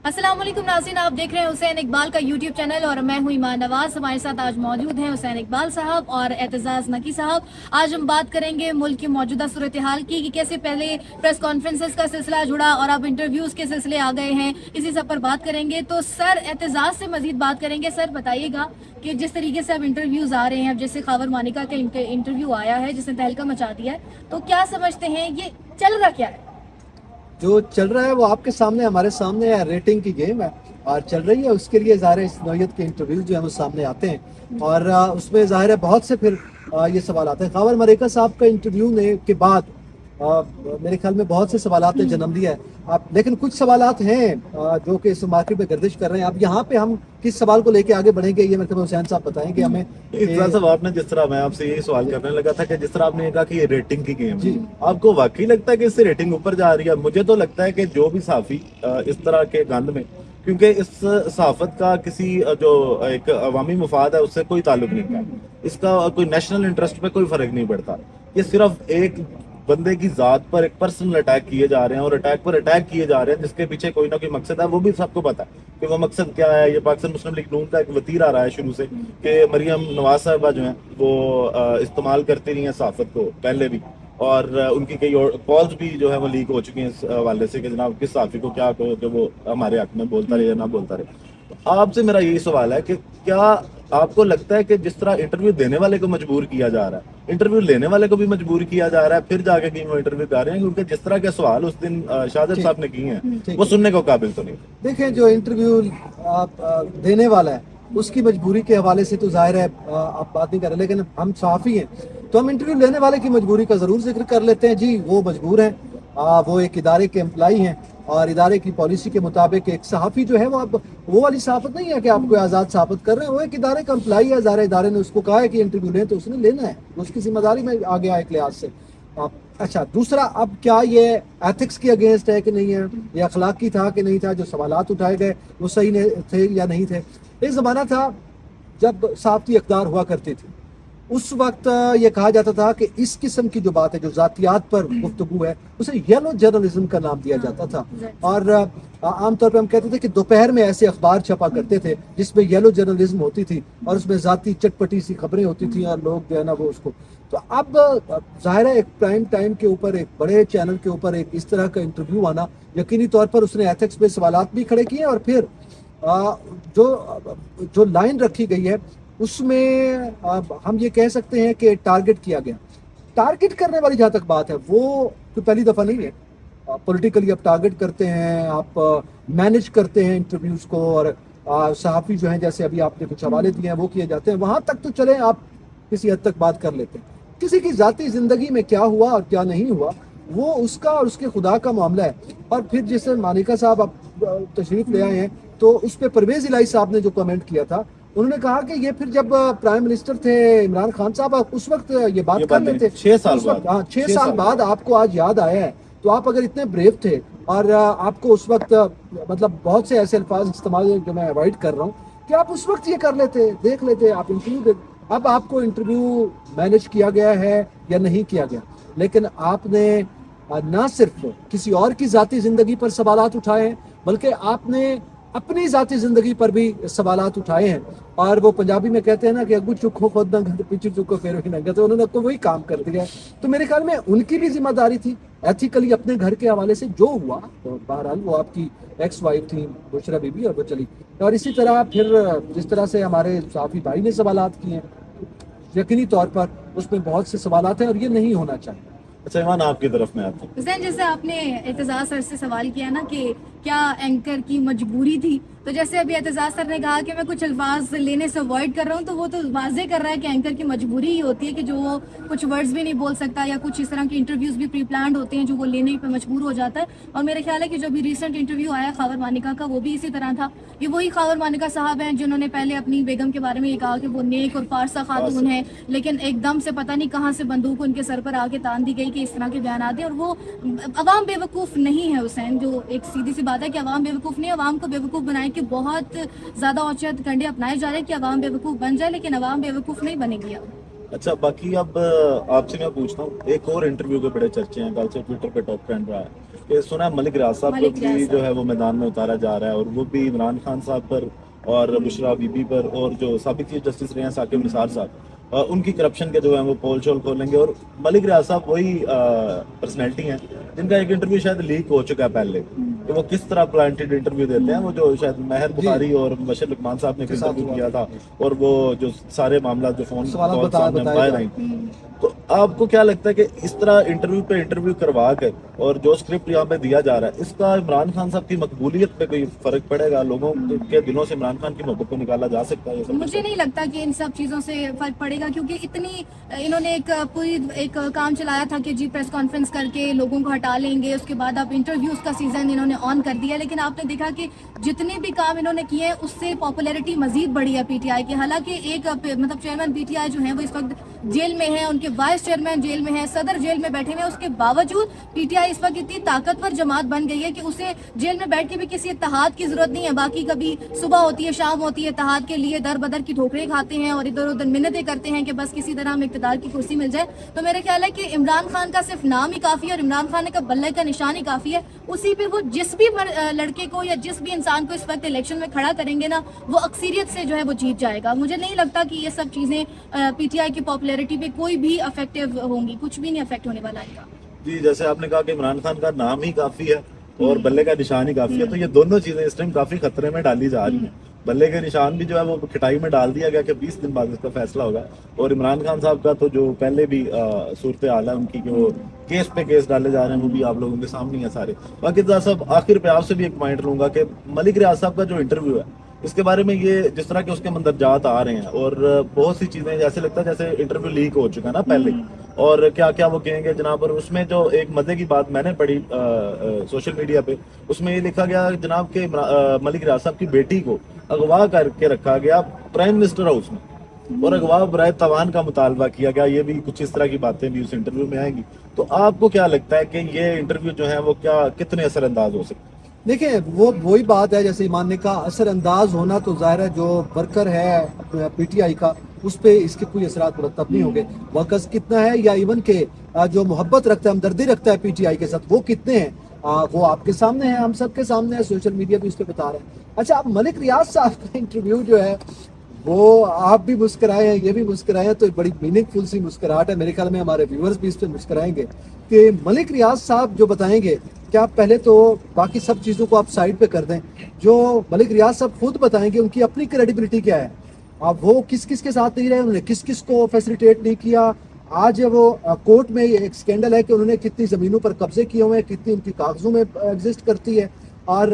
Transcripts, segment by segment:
अस्सलाम वालेकुम नाज़रीन, आप देख रहे हैं हुसैन इकबाल का यूट्यूब चैनल और मैं हुई ईमान नवाज। हमारे साथ आज मौजूद हैं हुसैन इकबाल साहब और एतजाज़ नकी साहब। आज हम बात करेंगे मुल्क की मौजूदा सूरत हाल की कि कैसे पहले प्रेस कॉन्फ्रेंसेस का सिलसिला जुड़ा और अब इंटरव्यूज़ के सिलसिले आ गए हैं, इसी सब पर बात करेंगे। तो सर एतजाज़ से मज़ीद बात करेंगे। सर बताइएगा कि जिस तरीके से अब इंटरव्यूज़ आ रहे हैं, अब जैसे खावर मानिका का इंटरव्यू आया है जिसने तहलका मचा दिया है, तो क्या समझते हैं ये चल रहा क्या है? जो चल रहा है वो आपके सामने हमारे सामने है, रेटिंग की गेम है और चल रही है। उसके लिए ज़ाहिर है इस नौयत के इंटरव्यूज जो है वो सामने आते हैं और उसमें ज़ाहिर है बहुत से फिर ये सवाल आते हैं। खावर मरेका साहब का इंटरव्यू ने के बाद मेरे ख्याल में बहुत से सवालात ने जन्म दिया है। आप लेकिन कुछ सवालात हैं जो कि इस मार्केट में गर्दिश कर रहे हैं। अब यहाँ पे हम किस सवाल को लेके आगे बढ़ेंगे ये मेरे हुसैन साहब बताएंगे हमें। इस तरह से आपने जिस तरह मैं आपसे यही सवाल करने लगा था कि जिस तरह आपने कहा कि ये रेटिंग की गेम है, आपको वाकई लगता है कि इससे रेटिंग ऊपर जा रही है? मुझे तो लगता है कि जो भी सहाफी इस तरह के गंद में, क्योंकि इस सहाफत का किसी जो एक अवामी मुफाद है उससे कोई ताल्लुक नहीं है, इसका कोई नेशनल इंटरेस्ट पे कोई फर्क नहीं पड़ता। ये सिर्फ एक बंदे की जात पर एक पर्सनल अटैक किए जा रहे हैं और अटैक पर अटैक किए जा रहे हैं जिसके पीछे कोई ना कोई मकसद है। वो भी सबको पता है कि वो मकसद क्या है। ये पाकिस्तान मुस्लिम लीग नून का एक वतीर आ रहा है शुरू से कि मरियम नवाज साहबा जो है वो इस्तेमाल करती रही हैं सहाफत को पहले भी, और उनकी कई कॉल्स भी जो है वो लीक हो चुकी हैं इस हवाले से कि जनाब किस सहाफी को क्या कहो कि वो हमारे हक में बोलता रहे या ना बोलता रहे। तो आपसे मेरा यही सवाल है कि क्या आपको लगता है कि जिस तरह इंटरव्यू देने वाले को मजबूर किया जा रहा है, इंटरव्यू लेने वाले को भी मजबूर किया जा रहा है फिर जाके कि वो इंटरव्यू कर रहे हैं, क्योंकि जिस तरह के सवाल उस दिन शाहजाद साहब ने किए हैं वो सुनने को काबिल तो नहीं। देखें, जो इंटरव्यू देने वाला है उसकी मजबूरी के हवाले से तो जाहिर है आप बात नहीं कर रहे, लेकिन हम सहाफ़ी हैं तो हम इंटरव्यू लेने वाले की मजबूरी का ज़रूर जिक्र कर लेते हैं। जी वो मजबूर है, वो एक इदारे के एम्प्लाई हैं और इदारे की पॉलिसी के मुताबिक एक सहाफ़ी जो है वो अब वो वाली सहाफ़त नहीं है कि आपको आज़ाद सहाफ़त कर रहे हैं। वो एक इदारे का एम्प्लाई है, ज़ाहिर इदारे ने उसको कहा है कि इंटरव्यू लें तो उसने लेना है, उसकी जिम्मेदारी में आ गया एक लिहाज से। अच्छा, दूसरा, अब क्या ये एथिक्स के अगेंस्ट है कि नहीं है, या अखलाकी था कि नहीं था, जो सवालात उठाए गए वो सही थे या नहीं थे। एक ज़माना था जब सहाफ़ती इक़्तिदार हुआ करती थी, उस वक्त ये कहा जाता था कि इस किस्म की जो बात है, जो ज़ातियात पर गुफ्तगू है, उसे येलो जर्नलिज्म का नाम दिया जाता था। और आमतौर पे हम कहते थे कि दोपहर में ऐसे अखबार छपा करते थे जिसमें येलो जर्नलिज्म होती थी और उसमें ज़ाती चटपटी सी खबरें होती थी और लोग जो है ना वो उसको। तो अब ज़ाहिर है एक प्राइम टाइम के ऊपर, एक बड़े चैनल के ऊपर एक इस तरह का इंटरव्यू आना, यकीनी तौर पर उसने एथिक्स पे सवालात भी खड़े किए और फिर जो लाइन रखी गई है उसमें हम ये कह सकते हैं कि टारगेट किया गया। टारगेट करने वाली जहाँ तक बात है वो तो पहली दफ़ा नहीं है। पॉलिटिकली आप टारगेट करते हैं, आप मैनेज करते हैं इंटरव्यूज़ को, और सहाफ़ी जो हैं जैसे अभी आपने कुछ हवाले दिए हैं वो किए जाते हैं। वहाँ तक तो चले आप किसी हद तक बात कर लेते हैं। किसी की ज़ाती ज़िंदगी में क्या हुआ और क्या नहीं हुआ वो उसका और उसके खुदा का मामला है। और फिर जैसे मानिका साहब आप तशरीफ़ ले आए हैं तो उस पर परवेज़ इलाही साहब ने जो कमेंट किया था, उन्होंने कहा कि ये फिर जब प्राइम मिनिस्टर थे इमरान खान साहब, उस वक्त ये बात कर लेते। 6 साल बाद, हाँ 6 साल बाद आपको आज याद आया है। तो आप अगर इतने ब्रेव थे और आपको उस वक्त मतलब बहुत से ऐसे अल्फाज इस्तेमाल जो मैं अवॉइड कर रहा हूँ कि आप उस वक्त ये कर लेते, देख लेते, आप इंटरव्यू दे। अब आपको इंटरव्यू मैनेज किया गया है या नहीं किया गया, लेकिन आपने ना सिर्फ किसी और की ज़ाती ज़िंदगी पर सवालात उठाए हैं बल्कि आपने अपनी ज़ाती ज़िंदगी पर भी सवालात उठाए हैं। और वो पंजाबी में कहते हैं ना कि अगू चुखो खुद न पीछे चुखो फिर ही नंगा, तो उन्होंने तो वही काम कर दिया है। तो मेरे ख्याल में उनकी भी जिम्मेदारी थी एथिकली अपने घर के हवाले से जो हुआ। तो बहरहाल वो आपकी एक्स वाइफ थी बुशरा बीबी और वो चली। और इसी तरह फिर जिस तरह से हमारे साफ़ी भाई ने सवालात किए हैं, यकीनी तौर पर उसमें बहुत से सवालात हैं और ये नहीं होना चाहिए। अच्छा ईमान, आपकी तरफ में आते हैं। हुसैन, जैसे आपने एतजाज़ सर से सवाल किया ना कि क्या एंकर की मजबूरी थी, तो जैसे अभी एतजाज़ सर ने कहा कि मैं कुछ अल्फाज लेने से अवॉइड कर रहा हूँ, तो वो तो वाज़े कर रहा है कि एंकर की मजबूरी ही होती है कि जो वो कुछ वर्ड्स भी नहीं बोल सकता या कुछ इस तरह के इंटरव्यूज़ भी प्री प्लान्ड होते हैं जो वो लेने पे मजबूर हो जाता है। और मेरा ख्याल है कि जो भी रिसेंट इंटरव्यू आया खावर मानिका का वो भी इसी तरह था। ये वही खावर मानिका साहब हैं जिन्होंने पहले अपनी बेगम के बारे में ये कहा कि वो नेक और फारसा खातून है, लेकिन एकदम से पता नहीं कहाँ से बंदूक उनके सर पर आके तान दी गई कि इस तरह के बयान आते। और वो अवाम बेवकूफ़ नहीं है हुसैन, जो एक सीधी सी बात है कि अवाम बेवकूफ़ नहीं, अवाम को बेवकूफ़ बनाए कि बहुत ज़्यादा औचित्य कंडे अपनाए जा रहे हैं कि अवाम बेवकूफ़ बन जाए, लेकिन अवाम बेवकूफ़ नहीं बनेगी अब। अच्छा, बाकी अब आपसे मैं पूछता हूँ, एक और इंटरव्यू के बड़े चर्चे हैं, कल से ट्विटर पे टॉप ट्रेंड रहा है کہ سنا ہے ملک ریاض صاحب کو ملک بھی ریاض جو ہے وہ میدان میں اتارا جا رہا ہے، اور وہ بھی عمران خان صاحب پر اور بشرا بی بی پر، اور جو سابق چیف جسٹس رہے ہیں ثاقب نثار صاحب، ان کی کرپشن کے جو ہے وہ پول شول کھولیں گے. اور ملک ریاض صاحب وہی پرسنالٹی ہیں جن کا ایک انٹرویو شاید لیک ہو چکا ہے پہلے، کہ وہ کس طرح پلانٹڈ انٹرویو دیتے ہیں، وہ جو شاید مہر بخاری اور مبشر لقمان صاحب نے انٹرویو کیا تھا، اور وہ جو سارے معاملات جو فون کال سامنے باہر آئیں. تو آپ کو کیا لگتا ہے کہ اس طرح انٹرویو پہ انٹرویو کروا کر اور جو اسکرپٹ یہاں پہ دیا جا رہا ہے، اس کا عمران خان صاحب کی مقبولیت پہ کوئی فرق پڑے گا؟ لوگوں کے دلوں سے عمران خان کی محبت کو نکالا جا سکتا ہے یہ سب؟ مجھے نہیں لگتا کہ ان سب چیزوں سے فرق پڑے گا، کیونکہ اتنی انہوں نے ایک کام چلایا تھا کہ جی پریس کانفرنس کر کے لوگوں کو ہٹا لیں گے، اس کے بعد اب انٹرویوز کا سیزن انہوں نے آن کر دیا. لیکن آپ نے دیکھا کہ جتنے بھی کام انہوں نے کیے ہیں اس سے پاپولیرٹی مزید بڑھی ہے پی ٹی آئی کی. حالانکہ ایک مطلب چیئرمین پی ٹی آئی جو ہیں وہ اس وقت جیل میں ہیں، ان کے وائس چیئرمین جیل میں ہیں، صدر جیل میں بیٹھے ہوئے ہیں. اس کے باوجود پی ٹی آئی اس وقت اتنی طاقتور جماعت بن گئی ہے کہ اسے جیل میں بیٹھ کے بھی کسی اتحاد کی ضرورت نہیں ہے. باقی کبھی صبح ہوتی ہے شام ہوتی ہے، اتحاد کے لیے در بدر کی ٹھوکریں کھاتے ہیں اور ادھر ادھر منتیں کرتے ہیں کہ بس کسی طرح ہم اقتدار کی کرسی مل جائے. تو میرا خیال ہے کہ عمران خان کا صرف نام ہی کافی ہے، اور عمران خان کا بلے کا نشان ہی کافی ہے. اسی پہ وہ جس بھی لڑکے کو یا جس بھی انسان کو اس وقت الیکشن میں کھڑا کریں گے نا، وہ اکثریت سے جو ہے وہ جیت جائے گا. مجھے نہیں لگتا کہ یہ سب چیزیں پی ٹی آئی کی پاپولیرٹی پہ کوئی بھی افیکٹو ہوں گی، کچھ بھی نہیں افیکٹ ہونے والا ہے. جی جیسے آپ نے کہا کہ عمران خان کا نام ہی کافی ہے اور بلے کا نشان ہی کافی ہے، تو یہ دونوں چیزیں اس ٹائم کافی خطرے میں ڈالی جا رہی ہیں. بلے کے نشان بھی جو ہے وہ کھٹائی میں ڈال دیا گیا کہ 20 دن بعد اس کا فیصلہ ہوگا، اور عمران خان صاحب کا تو جو پہلے بھی صورتحال ہے ان کی کہ وہ کیس پہ کیس ڈالے جا رہے ہیں، وہ بھی آپ لوگوں کے سامنے ہیں سارے. باقی صاحب آخر پہ آپ سے بھی ایک پوائنٹ لوں گا کہ ملک ریاض صاحب کا جو انٹرویو ہے اس کے بارے میں یہ جس طرح کہ اس کے مندرجات آ رہے ہیں، اور بہت سی چیزیں جیسے لگتا ہے جیسے انٹرویو لیک ہو چکا ہے نا پہلے، اور کیا کیا وہ کہیں گے جناب. اور اس میں جو ایک مزے کی بات میں نے پڑھی سوشل میڈیا پہ، اس میں یہ لکھا گیا جناب کہ ملک ریاض صاحب کی بیٹی کو اغوا کر کے رکھا گیا پرائم منسٹر ہاؤس میں، اور اغوا برائے تاوان کا مطالبہ کیا گیا. یہ بھی کچھ اس طرح کی باتیں بھی اس انٹرویو میں آئیں گی. تو آپ کو کیا لگتا ہے کہ یہ انٹرویو جو ہے وہ کیا کتنے اثر انداز ہو سکتے ہیں؟ دیکھیں وہی بات ہے جیسے ایمان نے کہا، اثر انداز ہونا تو ظاہر ہے جو ورکر ہے پی ٹی آئی کا اس پہ اس کے کوئی اثرات مرتب نہیں ہوں گے. ورکرز کتنا ہے یا ایون کہ جو محبت رکھتا ہے، ہمدردی رکھتا ہے پی ٹی آئی کے ساتھ، وہ کتنے ہیں وہ آپ کے سامنے ہیں، ہم سب کے سامنے ہے، سوشل میڈیا بھی اس پہ بتا رہے ہیں. اچھا اب ملک ریاض صاحب کا انٹرویو جو ہے وہ آپ بھی مسکرائے ہیں، یہ بھی مسکرائے ہیں، تو بڑی میننگ فل سی مسکراہٹ ہے. میرے خیال میں ہمارے ویورز بھی اس پہ مسکرائیں گے کہ ملک ریاض صاحب جو بتائیں گے. کیا پہلے تو باقی سب چیزوں کو آپ سائڈ پہ کر دیں، جو ملک ریاض صاحب خود بتائیں گے ان کی اپنی کریڈیبلٹی کیا ہے، وہ کس کس کے ساتھ نہیں رہے، انہوں نے کس کس کو فیسیلیٹیٹ نہیں کیا. آج وہ کورٹ میں ایک سکینڈل ہے کہ انہوں نے کتنی زمینوں پر قبضے کیے ہوئے ہیں، کتنی ان کی کاغذوں میں ایگزسٹ کرتی ہے، اور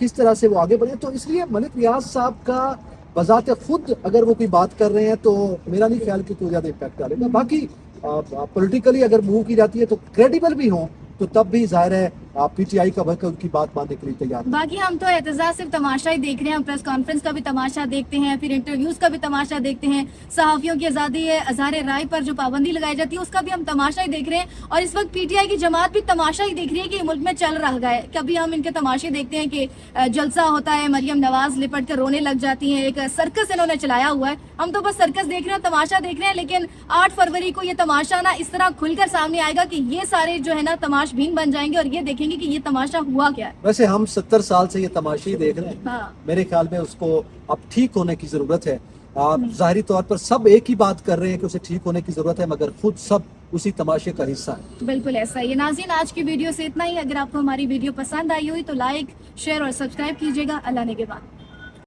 کس طرح سے وہ آگے بڑھے. تو اس لیے ملک ریاض صاحب کا بذات خود اگر وہ کوئی بات کر رہے ہیں تو میرا نہیں خیال کہ کوئی زیادہ امپیکٹ ڈالے گا. باقی پولیٹیکلی اگر موو کی جاتی ہے تو کریڈیبل بھی ہوں تو تب بھی ظاہر ہے پی ٹی آئی کا ورکر ان کی بات ماننے کے لیے تیار ہے. باقی ہم تو اعتزاز صرف تماشا ہی دیکھ رہے ہیں، پریس کانفرنس کا بھی تماشا دیکھتے ہیں، پھر انٹرویوز کا بھی تماشا دیکھتے ہیں، صحافیوں کی آزادی ہے، اظہار رائے پر جو پابندی لگائی جاتی ہے اس کا بھی ہم تماشا ہی دیکھ رہے ہیں. اور اس وقت پی ٹی آئی کی جماعت بھی تماشا ہی دیکھ رہی ہے کہ ملک میں چل رہا ہے. کبھی ہم ان کے تماشے دیکھتے ہیں کہ جلسہ ہوتا ہے، مریم نواز لپٹ کر رونے لگ جاتی ہیں، ایک سرکس انہوں نے چلایا ہوا ہے. ہم تو بس سرکس دیکھ رہے ہیں، تماشا دیکھ رہے ہیں. لیکن 8 فروری کو یہ تماشا نا اس طرح کھل کر سامنے آئے گا کہ یہ سارے جو ہے نا تماش بین بن جائیں گے اور یہ دیکھیں گے کہ یہ تماشا ہوا کیا ہے. ویسے ہم 70 سال سے یہ تماشے ہی دیکھ رہے ہیں. ہاں. میرے خیال میں اس کو اب ٹھیک ہونے کی ضرورت ہے. ظاہری طور پر سب ایک ہی بات کر رہے ہیں کہ اسے ٹھیک ہونے کی ضرورت ہے، مگر خود سب اسی تماشے کا حصہ ہے. بالکل ایسا ہی. ناظرین آج کی ویڈیو سے اتنا ہی. اگر آپ کو ہماری ویڈیو پسند آئی ہوئی تو لائک، شیئر اور سبسکرائب کیجیے گا. اللہ نگہبان.